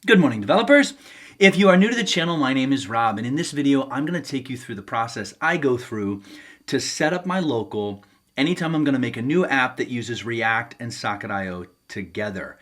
Good morning, developers. If you are new to the channel, my name is Rob, and in this video, I'm going to take you through the process I go through to set up my local anytime I'm going to make a new app that uses React and Socket.io together.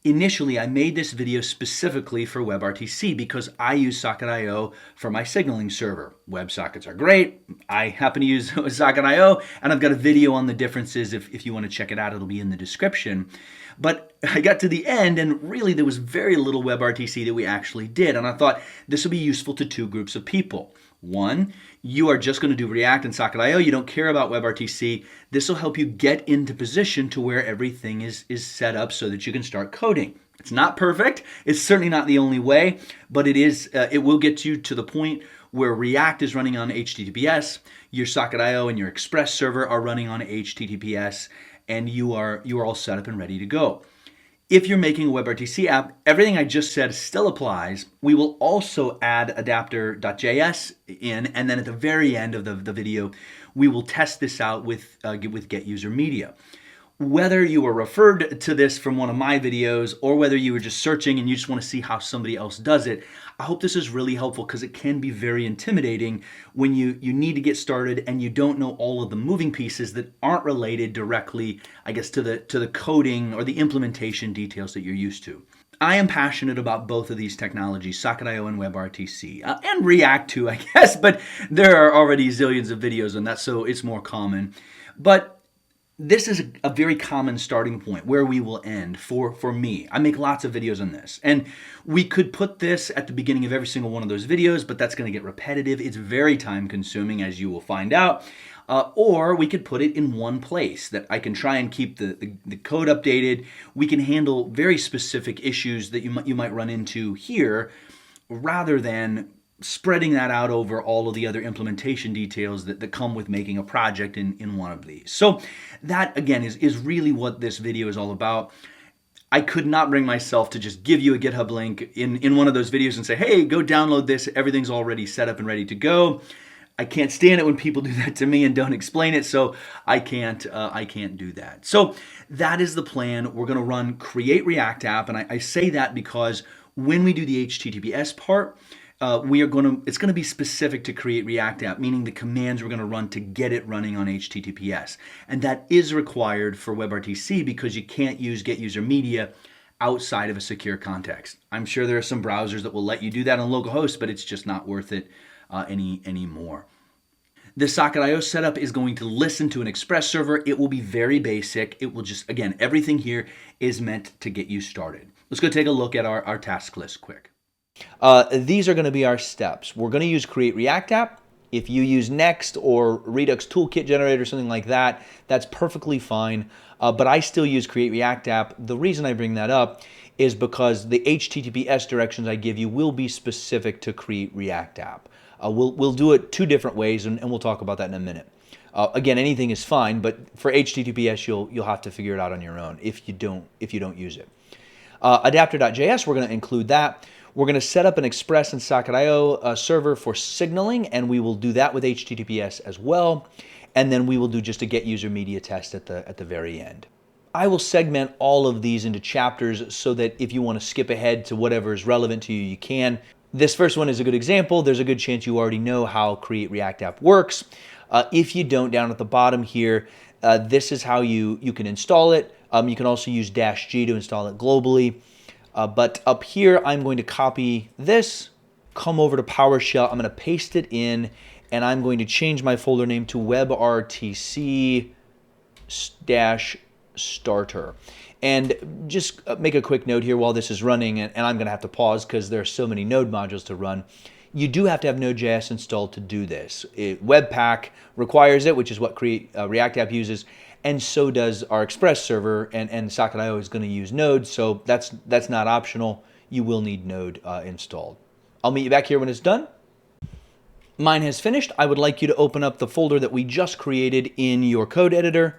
Initially, I made this video specifically for WebRTC because I use Socket.io for my signaling server. WebSockets are great. I happen to use Socket.io, and I've got a video on the differences. If you want to check it out, it'll be in the description. But I got to the end, and really there was very little WebRTC that we actually did, and I thought this would be useful to two groups of people. One, you are just going to do React and Socket.io. You don't care about WebRTC. This will help you get into position to where everything is set up so that you can start coding. It's not perfect. It's certainly not the only way, but it will get you to the point where React is running on HTTPS, your Socket.io and your Express server are running on HTTPS, and you are all set up and ready to go. If you're making a WebRTC app, everything I just said still applies. We will also add Adapter.js in, and then at the very end of the video, we will test this out with getUserMedia. Whether you were referred to this from one of my videos or whether you were just searching and you just want to see how somebody else does it, I hope this is really helpful because it can be very intimidating when you need to get started and you don't know all of the moving pieces that aren't related directly, I guess, to the coding or the implementation details that you're used to. I am passionate about both of these technologies, Socket.io and WebRTC, and React too, I guess, but there are already zillions of videos on that, so it's more common. But this is a very common starting point where we will end for me. I make lots of videos on this. And we could put this at the beginning of every single one of those videos, but that's going to get repetitive. It's very time consuming, as you will find out. Or we could put it in one place that I can try and keep the code updated. We can handle very specific issues that you might run into here rather than spreading that out over all of the other implementation details that come with making a project in one of these. So that, again, is really what this video is all about. I could not bring myself to just give you a GitHub link in one of those videos and say, hey, go download this. Everything's already set up and ready to go. I can't stand it when people do that to me and don't explain it, so I can't do that. So that is the plan. We're going to run create React app, and I say that because when we do the HTTPS part, it's going to be specific to create React app, meaning the commands we're going to run to get it running on HTTPS. And that is required for WebRTC because you can't use getUserMedia outside of a secure context. I'm sure there are some browsers that will let you do that on localhost, but it's just not worth it anymore. The Socket.io setup is going to listen to an Express server. It will be very basic. It will just, again, everything here is meant to get you started. Let's go take a look at our task list quick. These are going to be our steps. We're going to use create React app. If you use Next or Redux Toolkit Generator or something like that, that's perfectly fine. But I still use create React app. The reason I bring that up is because the HTTPS directions I give you will be specific to create React app. We'll do it two different ways, and we'll talk about that in a minute. Again, anything is fine, but for HTTPS, you'll have to figure it out on your own if you don't use it. Adapter.js, we're going to include that. We're going to set up an Express and Socket.io server for signaling, and we will do that with HTTPS as well. And then we will do just a getUserMedia test at the very end. I will segment all of these into chapters so that if you want to skip ahead to whatever is relevant to you, you can. This first one is a good example. There's a good chance you already know how Create React App works. If you don't, down at the bottom here, this is how you can install it. You can also use -G to install it globally. But up here, I'm going to copy this, come over to PowerShell. I'm going to paste it in, and I'm going to change my folder name to WebRTC-starter. And just make a quick note here while this is running, and I'm going to have to pause because there are so many node modules to run. You do have to have Node.js installed to do this. Webpack requires it, which is what Create React App uses, and so does our Express server, and Socket.io is going to use Node, so that's not optional. You will need Node installed. I'll meet you back here when it's done. Mine has finished. I would like you to open up the folder that we just created in your code editor.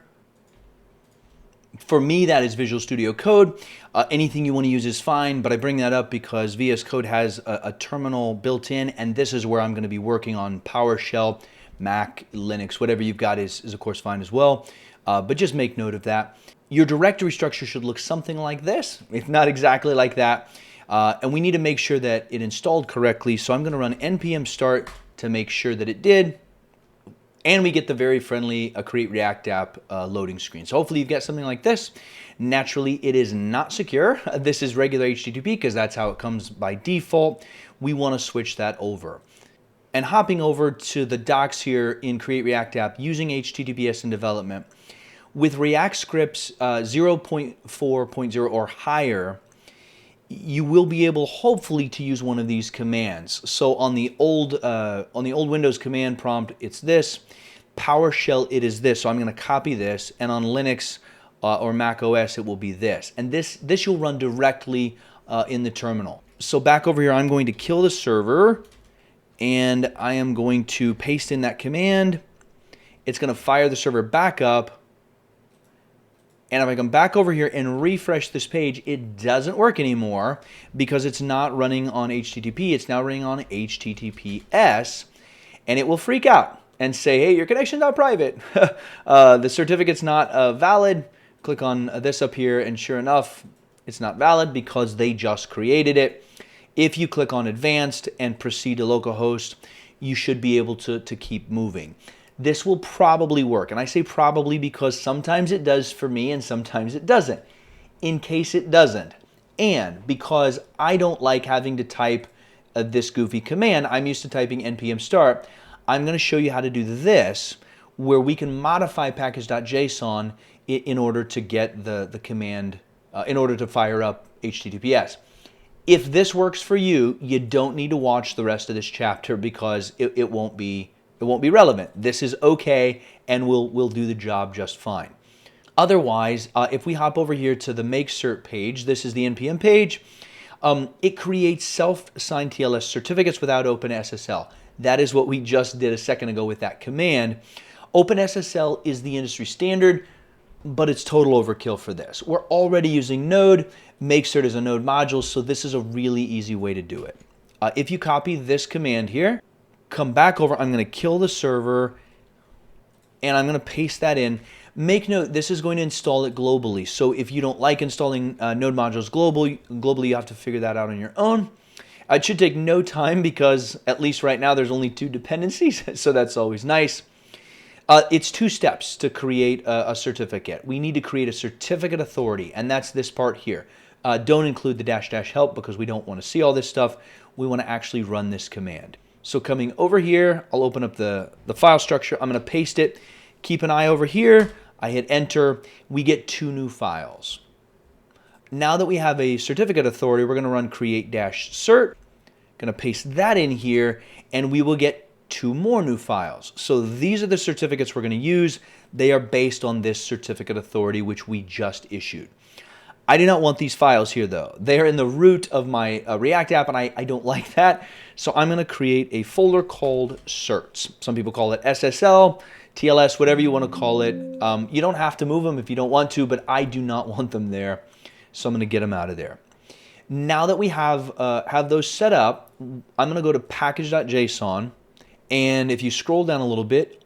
For me, that is Visual Studio Code. Anything you want to use is fine, but I bring that up because VS Code has a terminal built in, and this is where I'm going to be working on PowerShell, Mac, Linux, whatever you've got is of course fine as well. But just make note of that. Your directory structure should look something like this, if not exactly like that. And we need to make sure that it installed correctly. So I'm going to run npm start to make sure that it did. And we get the very friendly Create React App loading screen. So hopefully you've got something like this. Naturally, it is not secure. This is regular HTTP because that's how it comes by default. We want to switch that over. And hopping over to the docs here in Create React App using HTTPS in development, with React scripts 0.4.0 or higher, you will be able hopefully to use one of these commands. So on the old Windows command prompt, it's this. PowerShell, it is this. So I'm going to copy this, and on Linux or Mac OS, it will be this. And this you'll run directly in the terminal. So back over here, I'm going to kill the server, and I am going to paste in that command. It's going to fire the server back up. And if I come back over here and refresh this page, it doesn't work anymore because it's not running on HTTP. It's now running on HTTPS, and it will freak out and say, hey, your connection's not private. The certificate's not valid. Click on this up here, and sure enough, it's not valid because they just created it. If you click on advanced and proceed to localhost, you should be able to keep moving. This will probably work. And I say probably because sometimes it does for me and sometimes it doesn't. In case it doesn't, and because I don't like having to type this goofy command, I'm used to typing npm start, I'm going to show you how to do this, where we can modify package.json in order to get the command, in order to fire up HTTPS. If this works for you, you don't need to watch the rest of this chapter because it won't be relevant. This is okay, and we'll do the job just fine. Otherwise, if we hop over here to the mkcert page, this is the npm page. It creates self-signed TLS certificates without OpenSSL. That is what we just did a second ago with that command. OpenSSL is the industry standard, but it's total overkill for this. We're already using Node. Mkcert is a Node module, so this is a really easy way to do it. If you copy this command here, come back over, I'm going to kill the server, and I'm going to paste that in. Make note, this is going to install it globally. So if you don't like installing Node modules globally, you have to figure that out on your own. It should take no time because at least right now there's only 2 dependencies, so that's always nice. It's 2 steps to create a certificate. We need to create a certificate authority, and that's this part here. Don't include the -- help because we don't want to see all this stuff. We want to actually run this command. So coming over here, I'll open up the file structure. I'm going to paste it. Keep an eye over here. I hit enter. We get 2 new files. Now that we have a certificate authority, we're going to run create-cert. Going to paste that in here, and we will get 2 more new files. So these are the certificates we're going to use. They are based on this certificate authority, which we just issued. I do not want these files here, though. They are in the root of my React app, and I don't like that. So I'm going to create a folder called Certs. Some people call it SSL, TLS, whatever you want to call it. You don't have to move them if you don't want to, but I do not want them there. So I'm going to get them out of there. Now that we have those set up, I'm going to go to package.json. And if you scroll down a little bit,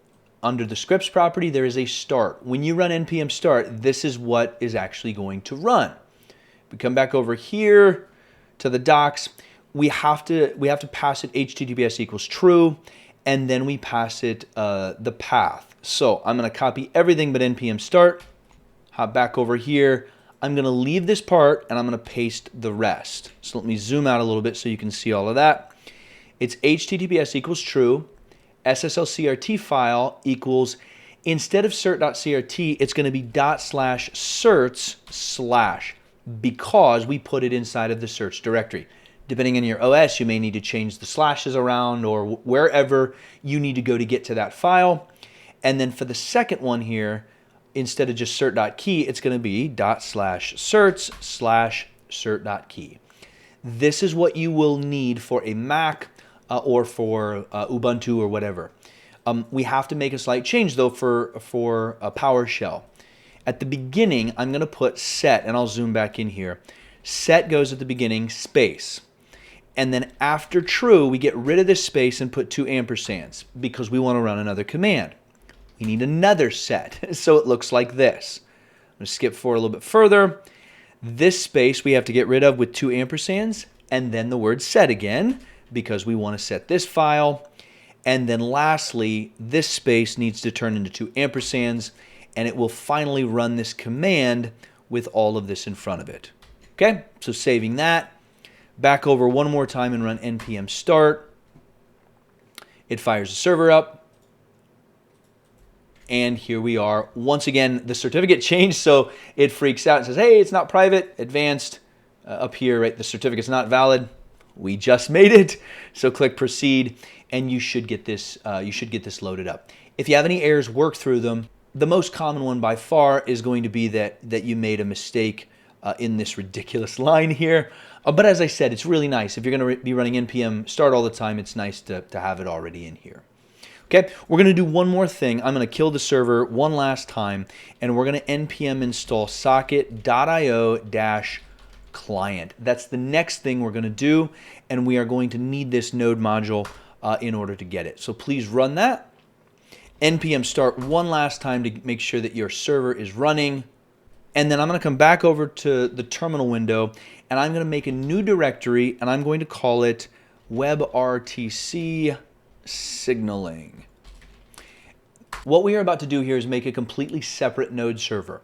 under the scripts property, there is a start. When you run npm start, this is what is actually going to run. We come back over here to the docs. We have to pass it HTTPS equals true, and then we pass it the path. So I'm going to copy everything but npm start. Hop back over here. I'm going to leave this part, and I'm going to paste the rest. So let me zoom out a little bit so you can see all of that. It's HTTPS equals true. SSLCRT file equals, instead of cert.crt, it's going to be /certs/ because we put it inside of the search directory. Depending on your OS, you may need to change the slashes around or wherever you need to go to get to that file. And then for the second one here, instead of just cert.key, it's going to be /certs/cert.key. This is what you will need for a Mac or for Ubuntu or whatever. We have to make a slight change though for PowerShell. At the beginning, I'm going to put set, and I'll zoom back in here. Set goes at the beginning, space. And then after true, we get rid of this space and put 2 ampersands because we want to run another command. We need another set, so it looks like this. I'm going to skip forward a little bit further. This space we have to get rid of with 2 ampersands, and then the word set again, because we want to set this file. And then lastly, this space needs to turn into 2 ampersands, and it will finally run this command with all of this in front of it. Okay, so saving that, back over one more time and run npm start. It fires the server up. And here we are. Once again, the certificate changed, so it freaks out and says, hey, it's not private, advanced. Up here, right, the certificate's not valid. We just made it. So click proceed, and you should get this loaded up. If you have any errors, work through them. The most common one by far is going to be that you made a mistake in this ridiculous line here. But as I said, it's really nice. If you're going to be running npm start all the time, it's nice to have it already in here. Okay, we're going to do one more thing. I'm going to kill the server one last time, and we're going to npm install socket.io-client. That's the next thing we're going to do, and we are going to need this node module in order to get it. So please run that. npm start one last time to make sure that your server is running. And then I'm going to come back over to the terminal window, and I'm going to make a new directory, and I'm going to call it WebRTC signaling. What we are about to do here is make a completely separate node server.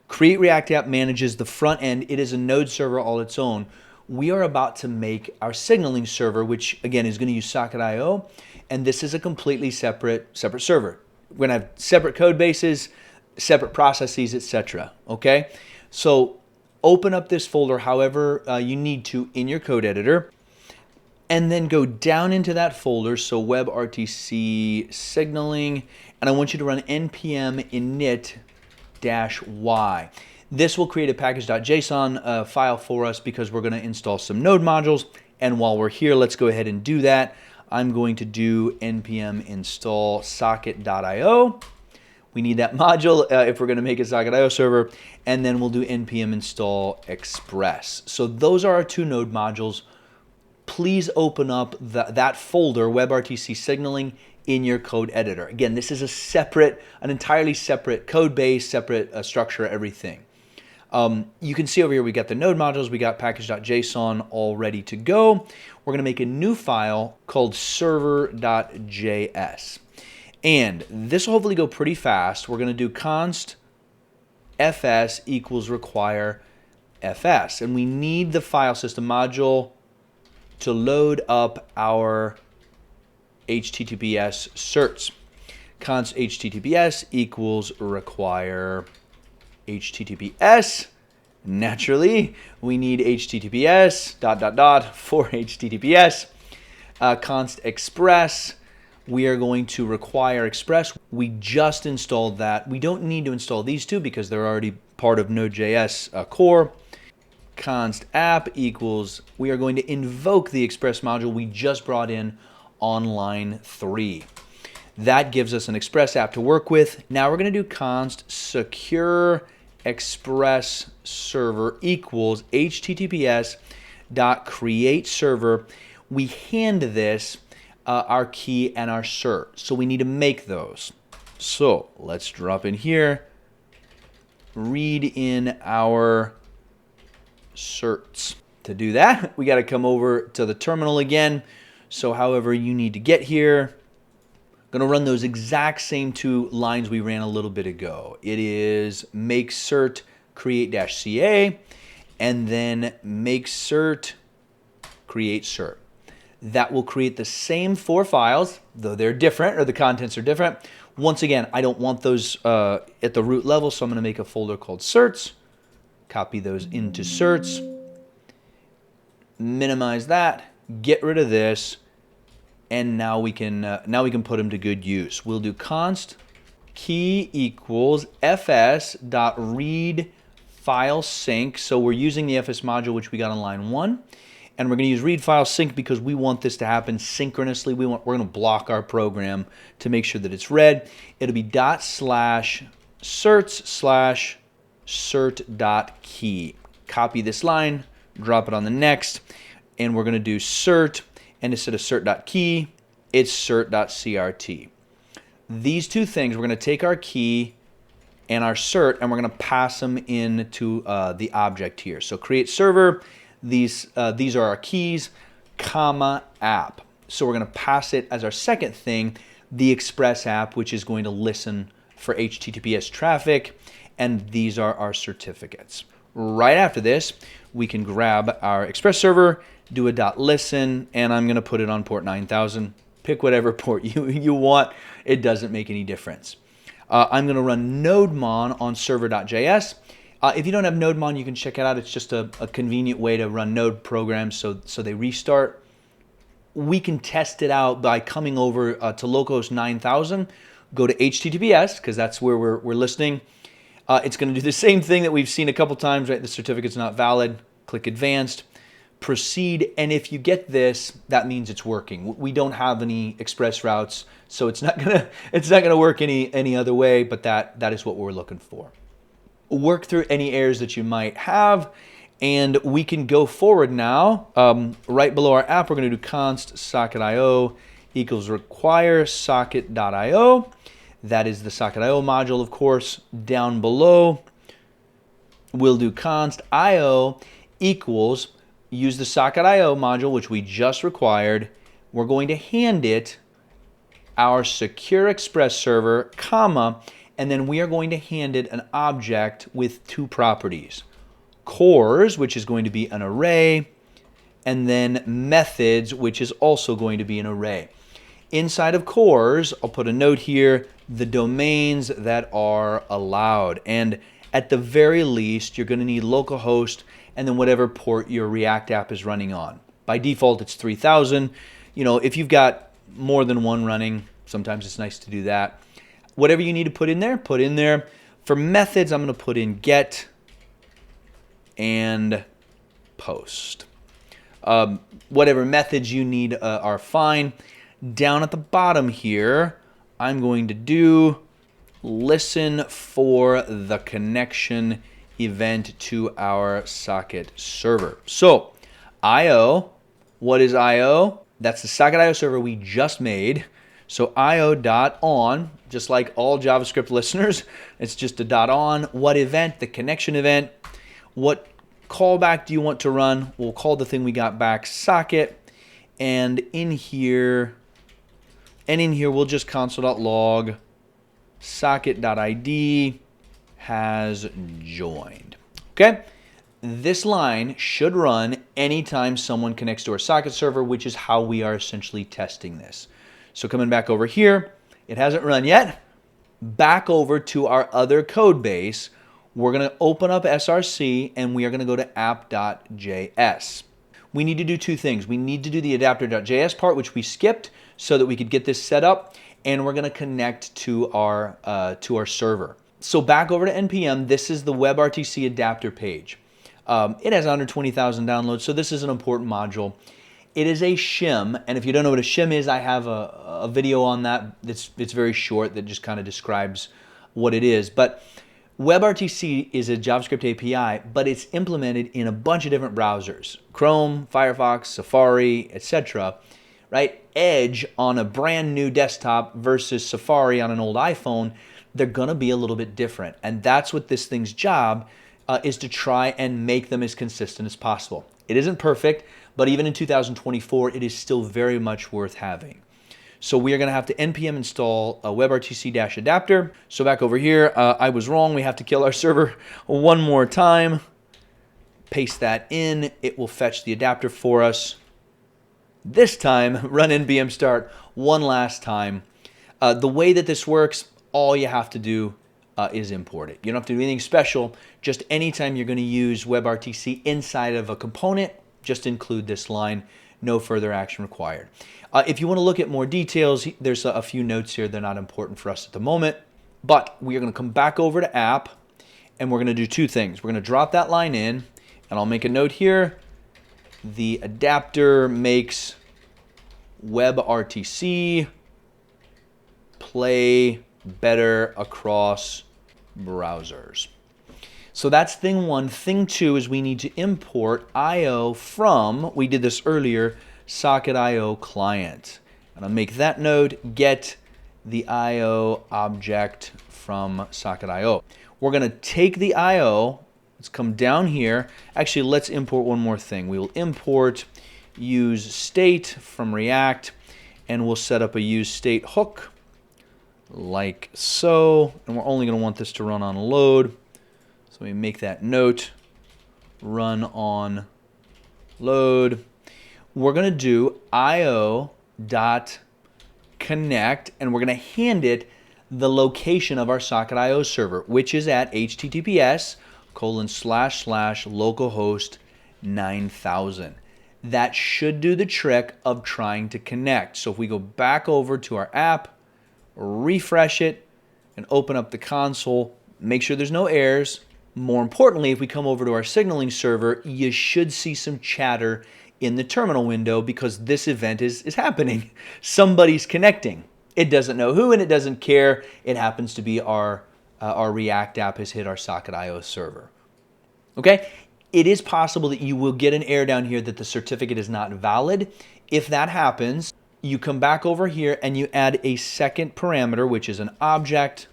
Create React App manages the front end. It is a node server all its own. We are about to make our signaling server, which again is going to use socket.io, and this is a completely separate server. We're going to have separate code bases, separate processes, etc. Okay, so open up this folder however you need to in your code editor, and then go down into that folder, so WebRTC signaling, and I want you to run npm init-y. This will create a package.json file for us because we're going to install some node modules, and while we're here, let's go ahead and do that. I'm going to do npm install socket.io. We need that module if we're going to make a socket.io server, and then we'll do npm install express. So those are our 2 node modules. Please open up that folder, WebRTC signaling, in your code editor. Again, this is an entirely separate code base, separate structure, everything. You can see over here we got the node modules, we got package.json all ready to go. We're going to make a new file called server.js. And this will hopefully go pretty fast. We're going to do const fs equals require fs. And we need the file system module to load up our HTTPS certs. Const HTTPS equals require HTTPS. Naturally, we need HTTPS ... for HTTPS. Const express. We are going to require express. We just installed that. We don't need to install these 2 because they're already part of Node.js core. Const app equals, we are going to invoke the express module we just brought in on line 3. That gives us an express app to work with. Now we're going to do const secure express server equals https.create server. We hand this our key and our cert. So we need to make those. So let's drop in here, read in our certs. To do that, we got to come over to the terminal again. So however you need to get here, going to run those exact same 2 lines we ran a little bit ago. It is make cert create-ca, and then make cert create cert. That will create the same 4 files, though they're different or the contents are different. Once again, I don't want those at the root level, so I'm going to make a folder called certs, copy those into certs, minimize that, get rid of this, and now we can put them to good use. We'll do const key equals fs.read file sync. So we're using the fs module which we got on line 1. And we're going to use read file sync because we want this to happen synchronously. We're going to block our program to make sure that it's read. It'll be ./certs/cert.key. Copy this line, drop it on the next, and we're going to do cert, and instead of cert.key, it's cert.crt. These 2 things, we're going to take our key and our cert, and we're going to pass them into the object here. So create server. these are our keys, comma, app. So we're going to pass it as our second thing, the Express app, which is going to listen for HTTPS traffic, and these are our certificates. Right after this, we can grab our Express server, do a .listen, and I'm going to put it on port 9000. Pick whatever port you want. It doesn't make any difference. I'm going to run nodemon on server.js. If you don't have nodemon, you can check it out. It's just a convenient way to run node programs so they restart. We can test it out by coming over to localhost 9000, go to HTTPS, because that's where we're listening. It's going to do the same thing that we've seen a couple times, right? The certificate's not valid. Click advanced, proceed, and if you get this, that means it's working. We don't have any express routes, so it's not gonna work any other way, but that is what we're looking for. Work through any errors that you might have, and we can go forward now. Right below our app, we're going to do const socket.io equals require socket.io. That is the socket.io module, of course. Down below, we'll do const io equals, use the socket.io module, which we just required. We're going to hand it our secure express server, comma, and then we are going to hand it an object with two properties. Cores, which is going to be an array, and then methods, which is also going to be an array. Inside of cores, I'll put a note here, the domains that are allowed. And at the very least, you're going to need localhost and then whatever port your React app is running on. By default, it's 3000. You know, if you've got more than one running, sometimes it's nice to do that. Whatever you need to put in there, put in there. For methods, I'm going to put in get and post. Whatever methods you need are fine. Down at the bottom here, I'm going to do listen for the connection event to our socket server. So IO, what is IO? That's the socket.io server we just made. So io.on, just like all JavaScript listeners, it's just a .on. What event? The connection event. What callback do you want to run? We'll call the thing we got back socket. And in here we'll just console.log socket.id has joined. Okay? This line should run anytime someone connects to our socket server, which is how we are essentially testing this. So coming back over here, it hasn't run yet. Back over to our other code base, we're going to open up SRC and we are going to go to app.js. We need to do two things. We need to do the Adapter.js part, which we skipped so that we could get this set up, and we're going to connect to our server. So back over to NPM, this is the WebRTC adapter page. It has 120,000 downloads, so this is an important module. It is a shim, and if you don't know what a shim is, I have a video on that. It's very short that just kind of describes what it is. But WebRTC is a JavaScript API, but it's implemented in a bunch of different browsers. Chrome, Firefox, Safari, etc. Right? Edge on a brand new desktop versus Safari on an old iPhone, they're going to be a little bit different. And that's what this thing's job is to try and make them as consistent as possible. It isn't perfect, but even in 2024, it is still very much worth having. So we are going to have to npm install a WebRTC-adapter. So back over here, I was wrong. We have to kill our server one more time. Paste that in. It will fetch the adapter for us. This time, run npm start one last time. The way that this works, all you have to do is import it. You don't have to do anything special. Just anytime you're going to use WebRTC inside of a component, just include this line. No further action required. If you want to look at more details, there's a few notes here. They're not important for us at the moment. But we are going to come back over to app, and we're going to do two things. We're going to drop that line in, and I'll make a note here. The adapter makes WebRTC play better across browsers. So that's thing one. Thing two is we need to import IO from, we did this earlier, socket.io client. And I'll make that note, get the IO object from socket.io. We're going to take the IO Let's come down here. Actually, let's import one more thing. We will import use state from React, and we'll set up a use state hook like so. And we're only going to want this to run on load. So we make that note, run on load. We're going to do io.connect, and we're going to hand it the location of our socket.io server, which is at https://localhost 9000. That should do the trick of trying to connect. So if we go back over to our app, refresh it, and open up the console, make sure there's no errors. More importantly, if we come over to our signaling server, you should see some chatter in the terminal window because this event is happening. Somebody's connecting. It doesn't know who and it doesn't care. It happens to be our React app has hit our socket.io server. Okay? It is possible that you will get an error down here that the certificate is not valid. If that happens, you come back over here and you add a second parameter, which is an object,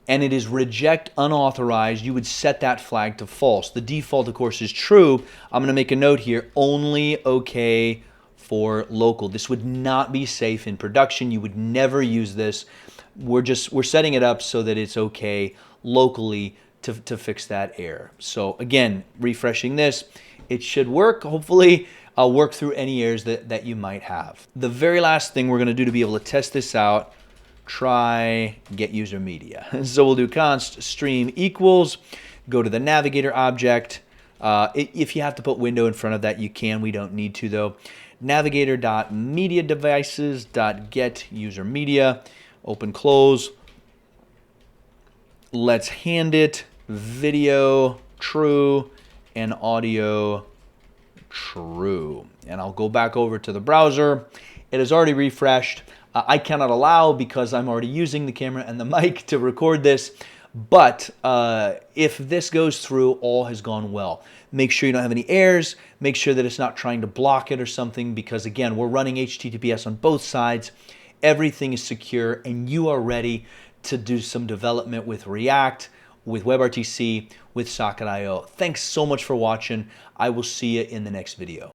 and it is reject unauthorized. You would set that flag to false. The default, of course, is true. I'm going to make a note here, only okay for local. This would not be safe in production. You would never use this. We're setting it up so that it's okay locally to fix that error. So again, refreshing this, it should work. Hopefully, I'll work through any errors that you might have. The very last thing we're going to do to be able to test this out, try getUserMedia. So we'll do const stream equals, go to the navigator object. If you have to put window in front of that, you can. We don't need to though. Navigator.mediadevices.getUserMedia, open close. Let's hand it video true and audio true. And I'll go back over to the browser. It has already refreshed. I cannot allow because I'm already using the camera and the mic to record this. But if this goes through, all has gone well. Make sure you don't have any errors. Make sure that it's not trying to block it or something because, again, we're running HTTPS on both sides. Everything is secure, and you are ready to do some development with React, with WebRTC, with Socket.io. Thanks so much for watching. I will see you in the next video.